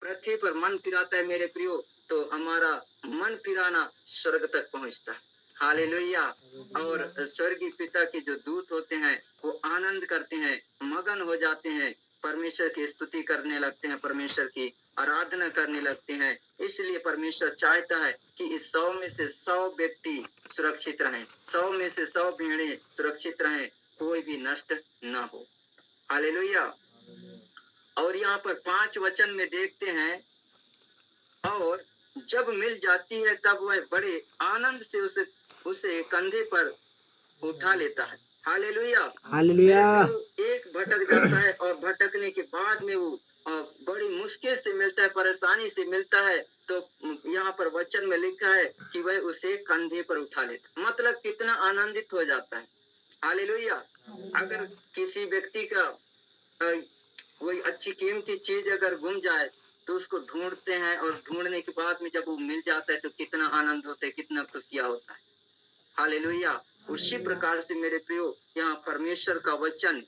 पृथ्वी पर मन फिराता है मेरे प्रियो, तो हमारा मन फिराना स्वर्ग तक पहुंचता है। हालेलुया। और स्वर्गीय पिता के जो दूत होते हैं वो आनंद करते हैं, मगन हो जाते हैं, परमेश्वर की स्तुति करने लगते हैं, परमेश्वर की आराधना करने लगते हैं। इसलिए परमेश्वर चाहता है कि इस 100 में से 100 व्यक्ति सुरक्षित रहें, 100 में से 100 भेड़ें सुरक्षित रहें, कोई भी नष्ट ना हो। हालेलुया। और यहाँ पर 5 वचन में देखते हैं, और जब मिल जाती है तब वह बड़े आनंद से उसे कंधे पर उठा लेता है। हालेलुया। हालेलुया। एक भटक जाता है और भटकने के बाद में वो बड़ी मुश्किल से मिलता है, परेशानी से मिलता है, तो यहाँ पर वचन में लिखा है कि वह उसे कंधे पर उठा लेता, मतलब कितना आनंदित हो जाता है। हालेलुया। अगर किसी व्यक्ति का कोई अच्छी कीमती चीज अगर गुम जाए तो उसको ढूंढते हैं, और ढूंढने के बाद में जब वो मिल जाता है तो कितना आनंद होता है, कितना खुशियां होता है। हालेलुया। उसी प्रकार से मेरे प्रियो यहाँ परमेश्वर का वचन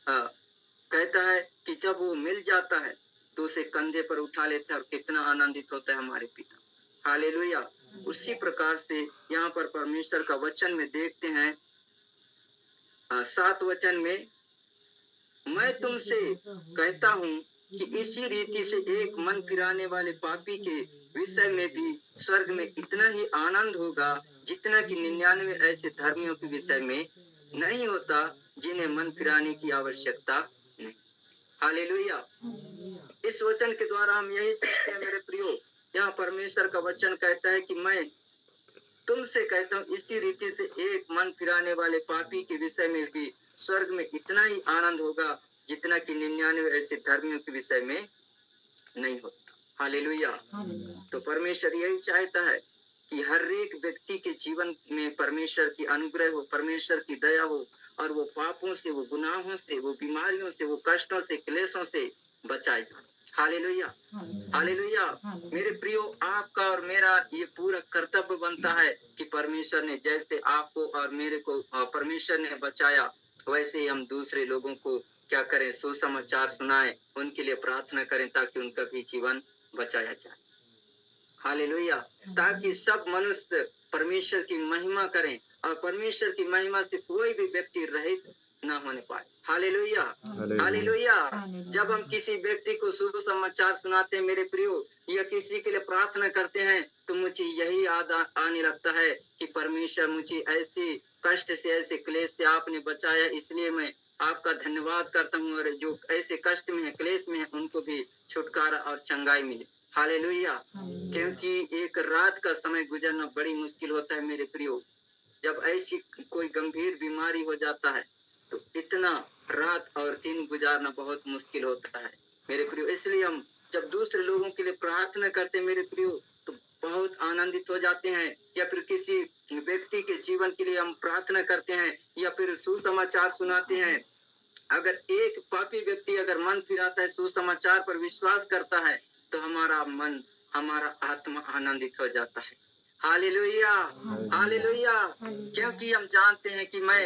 कहता है कि जब वो मिल जाता है तो उसे कंधे पर उठा लेता है और कितना आनंदित होता है हमारे पिता। हालेलुया। उसी प्रकार से यहाँ पर परमेश्वर का वचन में देखते हैं 7 वचन में, मैं तुमसे कहता हूँ कि इसी रीति से एक मन फिराने वाले पापी के विषय में भी स्वर्ग में इतना ही आनंद होगा जितना कि 99 ऐसे धर्मियों के विषय में नहीं होता जिन्हें मन फिराने की आवश्यकता नहीं। हालेलुया। इस वचन के द्वारा हम यही सीखते हैं मेरे प्रियो, यहाँ परमेश्वर का वचन कहता है कि मैं तुमसे कहता हूँ इसी रीति से एक मन फिराने वाले पापी के विषय में भी स्वर्ग में इतना ही आनंद होगा जितना कि 99 ऐसे धर्मियों के विषय में नहीं होता। हालेलुया। तो परमेश्वर यही चाहता है कि हर एक व्यक्ति के जीवन में परमेश्वर की अनुग्रह हो, परमेश्वर की दया हो, और वो पापों से, वो गुनाहों से, वो बीमारियों से, वो कष्टों से, क्लेशों से बचाए जाए। हालेलुया। हालेलुया। मेरे प्रियो, आपका और मेरा ये पूरा कर्तव्य बनता है कि परमेश्वर ने जैसे आपको और मेरे को परमेश्वर ने बचाया, वैसे ही हम दूसरे लोगों को क्या करें, सुसमाचार सुनाएं, उनके लिए प्रार्थना करें ताकि उनका भी जीवन बचाया जाए। हालेलुया। ताकि सब मनुष्य परमेश्वर की महिमा करें और परमेश्वर की महिमा से कोई भी व्यक्ति रहित न होने पाए। हालेलुया। हालेलुया। जब हम किसी व्यक्ति को सुसमाचार सुनाते हैं मेरे प्रियो, या किसी के लिए प्रार्थना करते हैं, तो मुझे यही याद आने लगता है कि परमेश्वर मुझे ऐसे कष्ट से, ऐसे क्लेश से आपने बचाया, इसलिए मैं आपका धन्यवाद करता हूँ, और जो ऐसे कष्ट में है, क्लेश में है, उनको भी छुटकारा और चंगाई मिले। हालेलुया। क्योंकि एक रात का समय गुजरना बड़ी मुश्किल होता है मेरे प्रियो। जब ऐसी कोई गंभीर बीमारी हो जाता है तो इतना रात और दिन गुजारना बहुत मुश्किल होता है मेरे प्रियो। इसलिए हम जब दूसरे लोगों के लिए प्रार्थना करते हैं मेरे प्रियो तो बहुत आनंदित हो जाते हैं, या फिर किसी व्यक्ति के जीवन के लिए हम प्रार्थना करते हैं या फिर सुसमाचार सुनाते हैं। अगर एक पापी व्यक्ति अगर मन फिराता है, सुसमाचार पर विश्वास करता है, तो हमारा मन, हमारा आत्मा आनंदित हो जाता है। हालेलुया। हालेलुया। क्योंकि हम जानते हैं कि मैं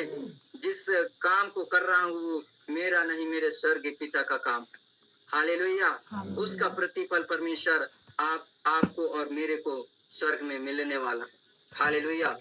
जिस काम को कर रहा हूँ मेरा नहीं, मेरे स्वर्गीय पिता का काम है। हालेलुया। उसका प्रतिफल परमेश्वर आपको और मेरे को स्वर्ग में मिलने वाला है। हालेलुया।